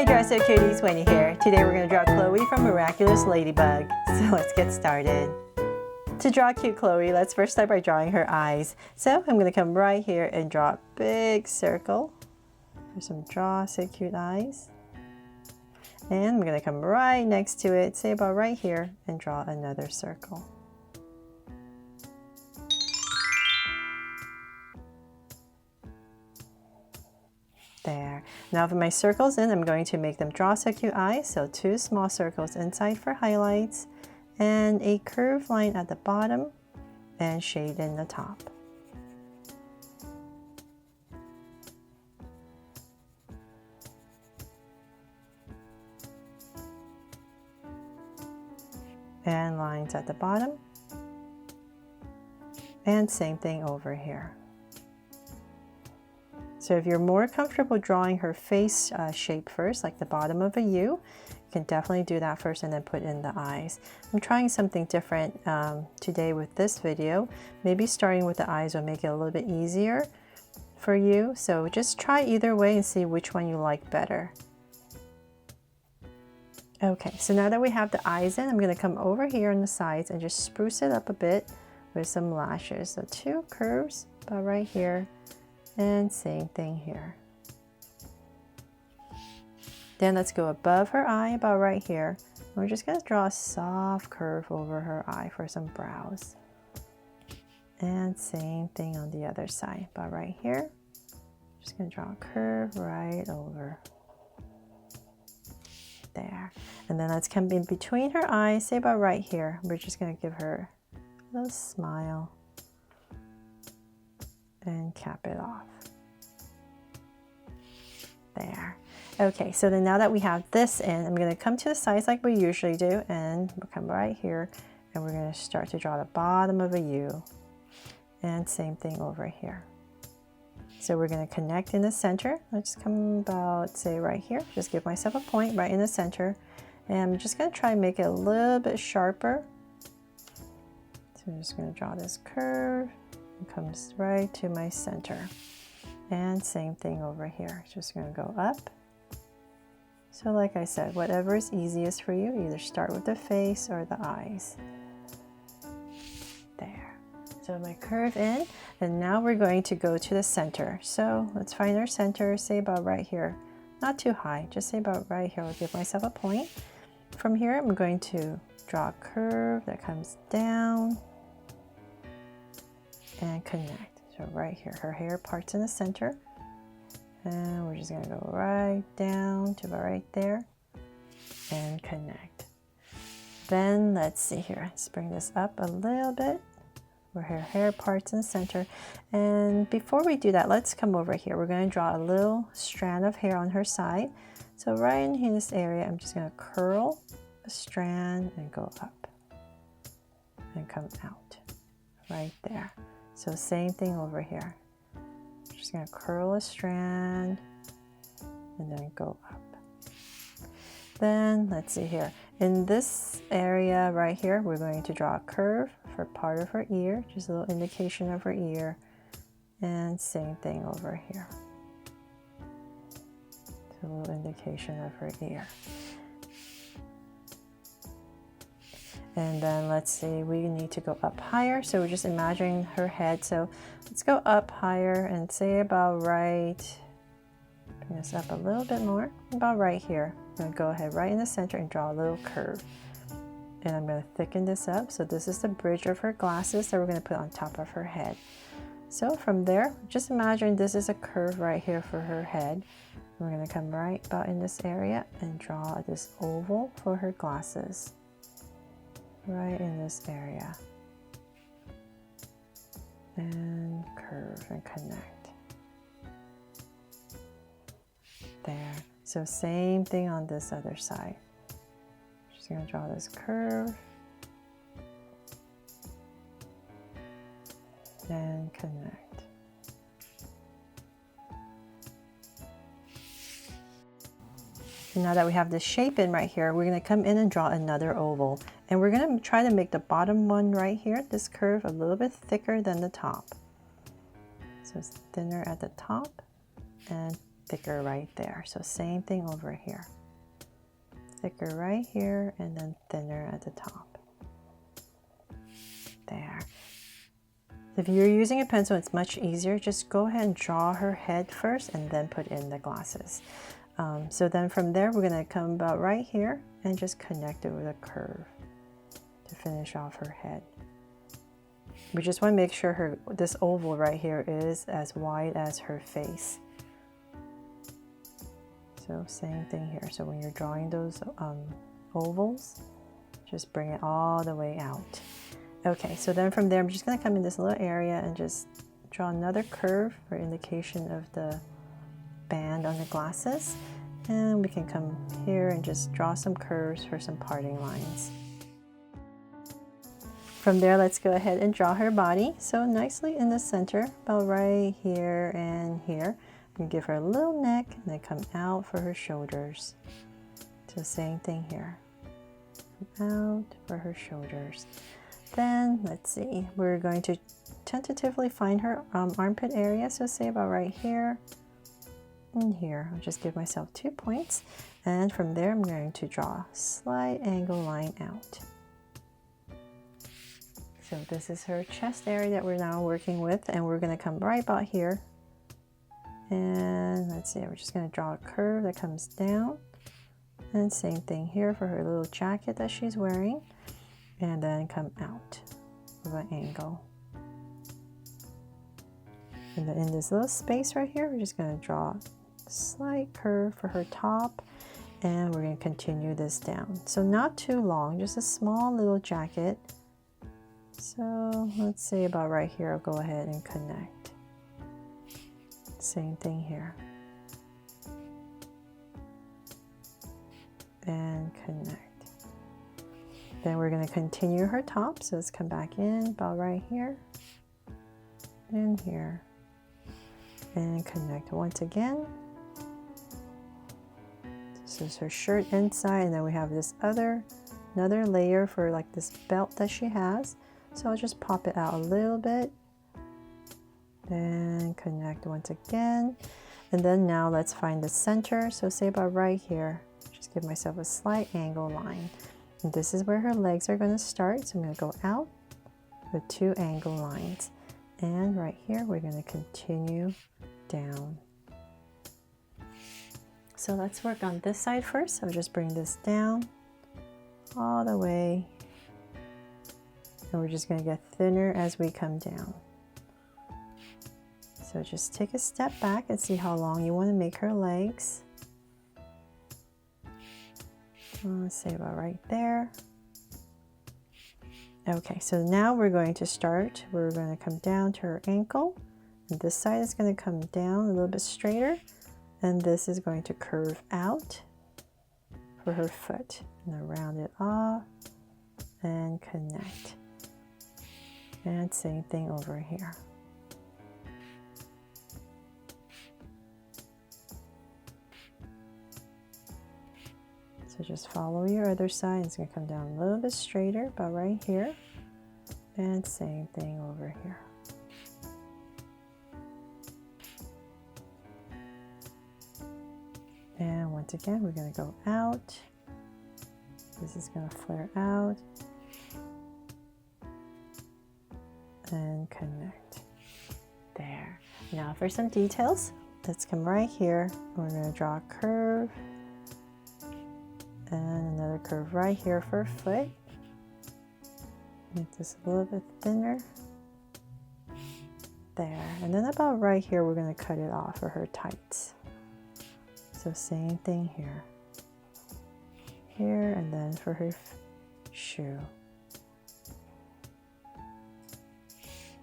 Hi Dresser Cuties, Winnie here. Today we're going to draw Chloe from Miraculous Ladybug. So let's get started. To draw cute Chloe, let's first start by drawing her eyes. So I'm going to come right here and draw a big circle. There's some draw, say cute eyes. And I'm going to come right next to it, say about right here, and draw another circle. There. Now for my circles in, I'm going to make them draw so cute eyes. So 2 small circles inside for highlights and a curved line at the bottom and shade in the top. And lines at the bottom. And same thing over here. So if you're more comfortable drawing her face shape first, like the bottom of a U, you can definitely do that first and then put in the eyes. I'm trying something different today with this video. Maybe starting with the eyes will make it a little bit easier for you. So just try either way and see which one you like better. Okay, so now that we have the eyes in, I'm going to come over here on the sides and just spruce it up a bit with some lashes. So 2 curves about right here. And same thing here. Then let's go above her eye about right here. We're just going to draw a soft curve over her eye for some brows. And same thing on the other side about right here. Just going to draw a curve right over there. And then let's come in between her eyes, say about right here. We're just going to give her a little smile and cap it off. There. Okay, so then now that we have this in, I'm going to come to the sides like we usually do, and we'll come right here, and we're going to start to draw the bottom of a U, and same thing over here. So we're going to connect in the center. Let's come about, say right here, just give myself a point right in the center, and I'm just going to try and make it a little bit sharper. So I'm just going to draw this curve. Comes right to my center, and same thing over here. Just going to go up. So like I said, whatever is easiest for you, either start with the face or the eyes. There. So my curve in, and now we're going to go to the center. So let's find our center, say about right here. Not too high, just say about right here. I'll give myself a point. From here, I'm going to draw a curve that comes down and connect. So right here, her hair parts in the center, and we're just going to go right down to about right there and connect. Then let's see here, let's bring this up a little bit where her hair parts in the center. And before we do that, let's come over here. We're going to draw a little strand of hair on her side. So right in this area, I'm just going to curl a strand and go up and come out right there. So same thing over here. Just going to curl a strand and then go up. Then let's see here. In this area right here, we're going to draw a curve for part of her ear, just a little indication of her ear. And same thing over here. So a little indication of her ear. And then let's see, we need to go up higher. So we're just imagining her head. So let's go up higher and say about right, bring this up a little bit more, about right here. I'm going to go ahead right in the center and draw a little curve. And I'm going to thicken this up. So this is the bridge of her glasses that we're going to put on top of her head. So from there, just imagine this is a curve right here for her head. We're going to come right about in this area and draw this oval for her glasses. Right in this area, and curve and connect there. So same thing on this other side. Just going to draw this curve and connect. And now that we have this shape in right here, we're going to come in and draw another oval. And we're going to try to make the bottom one right here, this curve, a little bit thicker than the top. So it's thinner at the top and thicker right there. So same thing over here. Thicker right here and then thinner at the top. There. If you're using a pencil, it's much easier. Just go ahead and draw her head first and then put in the glasses. So then from there, we're going to come about right here and just connect it with a curve to finish off her head. We just want to make sure this oval right here is as wide as her face. So same thing here. So when you're drawing those ovals, just bring it all the way out. Okay, so then from there, I'm just going to come in this little area and just draw another curve for indication of the band on the glasses. And we can come here and just draw some curves for some parting lines. From there, let's go ahead and draw her body. So nicely in the center, about right here and here. We can give her a little neck and then come out for her shoulders. So same thing here. Come out for her shoulders. Then let's see, we're going to tentatively find her armpit area. So say about right here and here. I'll just give myself 2 points. And from there, I'm going to draw a slight angle line out. So this is her chest area that we're now working with, and we're going to come right about here. And let's see, we're just going to draw a curve that comes down. And same thing here for her little jacket that she's wearing. And then come out with an angle. And then in this little space right here, we're just going to draw a slight curve for her top. And we're going to continue this down. So not too long, just a small little jacket. So let's say about right here, I'll go ahead and connect. Same thing here. And connect. Then we're going to continue her top. So let's come back in about right here and here and connect once again. This is her shirt inside, and then we have this another layer for like this belt that she has. So I'll just pop it out a little bit and connect once again. And then now let's find the center. So say about right here, just give myself a slight angle line. And this is where her legs are going to start. So I'm going to go out with 2 angle lines. And right here, we're going to continue down. So let's work on this side first. So just bring this down all the way. And we're just going to get thinner as we come down. So just take a step back and see how long you want to make her legs. Let's say about right there. Okay, so now we're going to start. We're going to come down to her ankle. And this side is going to come down a little bit straighter. And this is going to curve out for her foot. And then round it off and connect. And same thing over here. So just follow your other side. It's going to come down a little bit straighter, about right here. And same thing over here. And once again, we're going to go out. This is going to flare out. And connect. There. Now for some details, let's come right here. We're going to draw a curve. And another curve right here for foot. Make this a little bit thinner. There. And then about right here, we're going to cut it off for her tights. So same thing here. Here, and then for her shoe.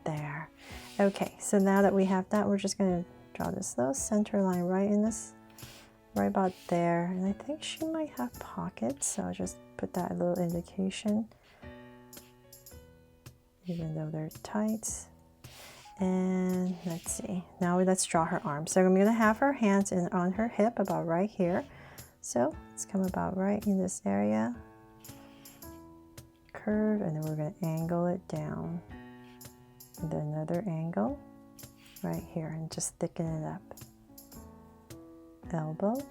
There. Okay, so now that we have that, we're just going to draw this little center line right in this, right about there. And I think she might have pockets, so I'll just put that little indication, even though they're tight. And let's see, now let's draw her arms. So I'm going to have her hands on her hip about right here. So let's come about right in this area, curve, and then we're going to angle it down. And then another angle right here and just thicken it up. elbow,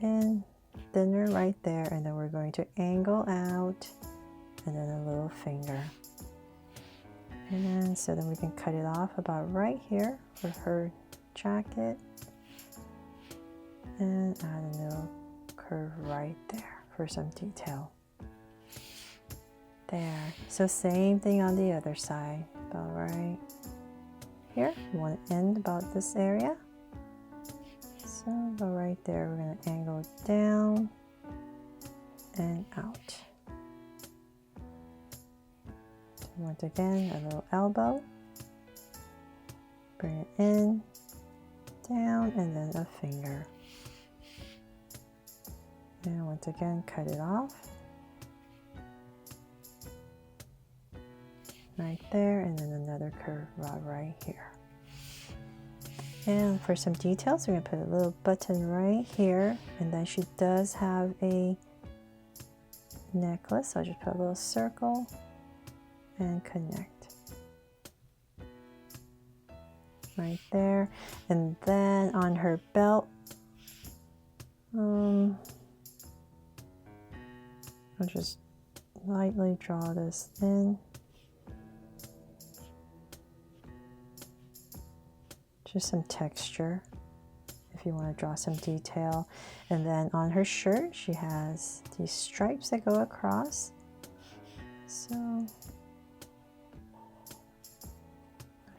and thinner right there, and then we're going to angle out, and then a little finger. And so then we can cut it off about right here for her jacket, and add a little curve right there for some detail. There. So same thing on the other side, about right here. You want to end about this area. So about right there, we're going to angle it down and out. So once again, a little elbow. Bring it in, down, and then a finger. And once again, cut it off. Right there, and then another curve right here. And for some details, we're going to put a little button right here, and then she does have a necklace. So I'll just put a little circle and connect right there. And then on her belt, I'll just lightly draw this in. Just some texture if you want to draw some detail. And then on her shirt, she has these stripes that go across. So I'll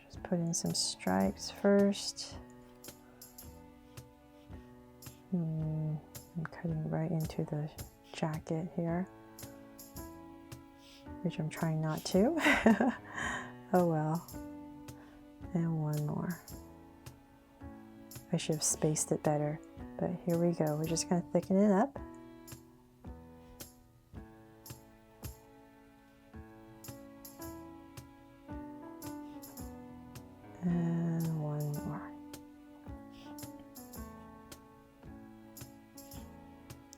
just put in some stripes first. I'm cutting right into the jacket here, which I'm trying not to. Oh well. And one more. I should have spaced it better, but here we go. We're just going to thicken it up. And one more.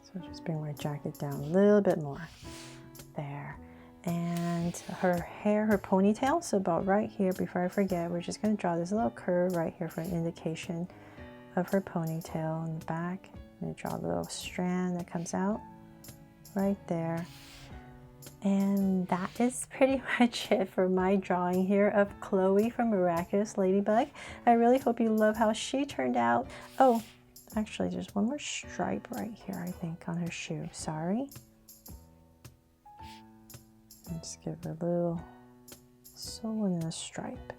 So just bring my jacket down a little bit more. There. And her hair, her ponytail, so about right here, before I forget, we're just going to draw this little curve right here for an indication of her ponytail in the back. I'm going to draw a little strand that comes out right there. And that is pretty much it for my drawing here of Chloe from Miraculous Ladybug. I really hope you love how she turned out. Oh, actually there's one more stripe right here, I think, on her shoe. Sorry. And just give her a little sole and a stripe.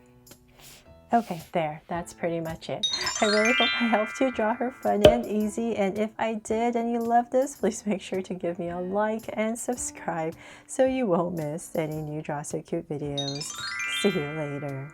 Okay, there, that's pretty much it. I really hope I helped you draw her fun and easy, and if I did and you love this, please make sure to give me a like and subscribe so you won't miss any new Draw So Cute videos. See you later.